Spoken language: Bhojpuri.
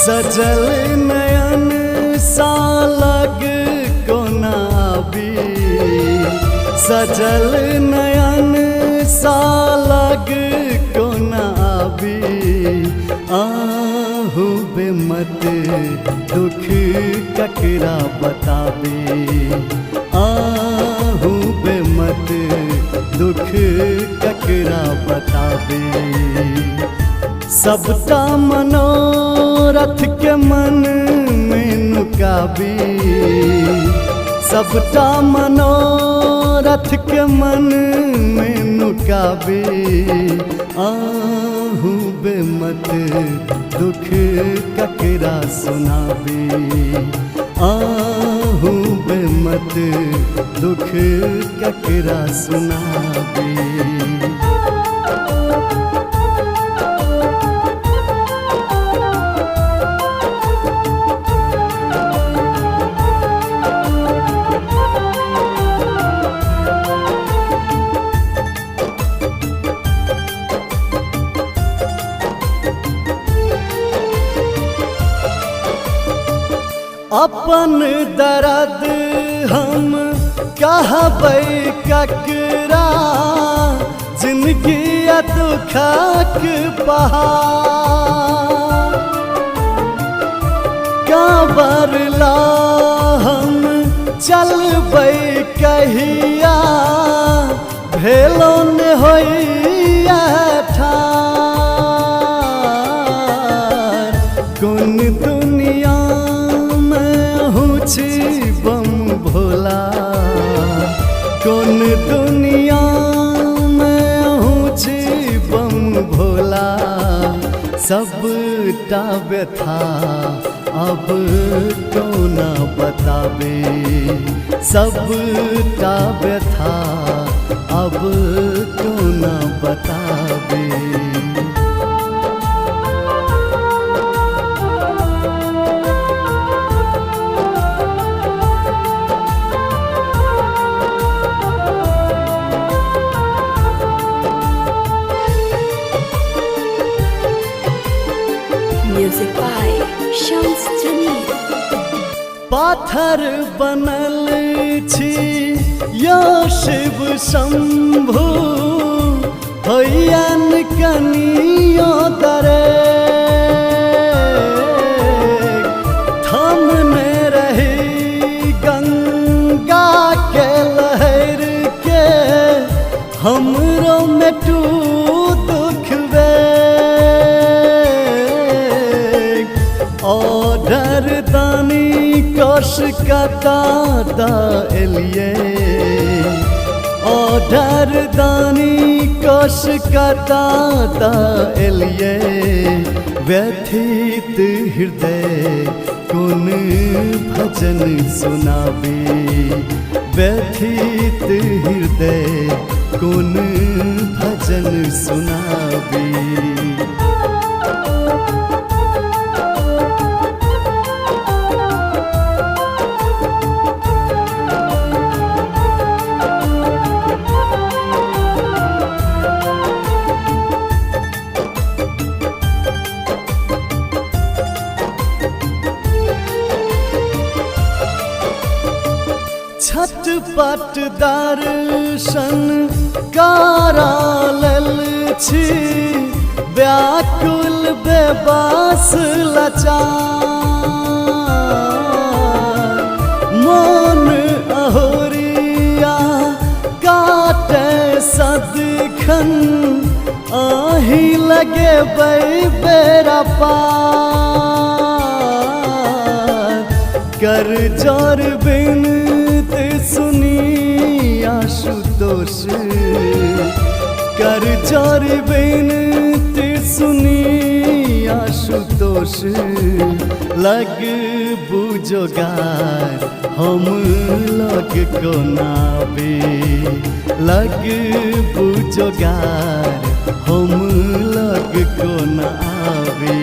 सजल नयन सा लग को नाबी, सजल नयन सा लग को नाबी। आहू बेमत दुख ककरा बताबी, आहू बेमत दुख ककरा बताबी। सबटा मनोरथ के मन में नुकाबी, सबटा मनोरथ के मन में नुकाबी। आहू बेमत दुख ककरा सुनाबी, आहू बेमत दुख ककरा सुनाबी। अपन दर्द हम कहबै ककरा, जिंदगी दुखक पहाड़। कांवर ला हम चलबै कहिया, भेलो ने होइया ठार। कोन दुनिया बम भोला, कौन दुनिया में हूँ बम भोला। सबटा व्यथा अब क्यों न बताबे, सबटा व्यथा अब क्यों न बताबे। Music by Shams Jamil। पाथर बनल छी यो शिव शंभु, होयन कनियो दरे। थमने रही गंगा के लहर के, हमरो में टू दुख वे। ऑर्डर दानी कोश कता दा एलिए, ऑर्डर दानी कोश कता दा एलिए। व्यथित हृदय कौन भजन सुनाबी, व्यथित हृदय कौन भजन सुनाबी। छटपट दर्शन करा लेल छी, व्याकुल बेबस लाचार। मोन अहोरिया काटे सदखन, आही लगे बेरा पार। कर जोर बिन सुनी आशुतोष, कर जोर बिनती सुनी आशुतोष। लग बुझोगार हम लग को नाबे, लग बुझोगार हम लग को नाबे।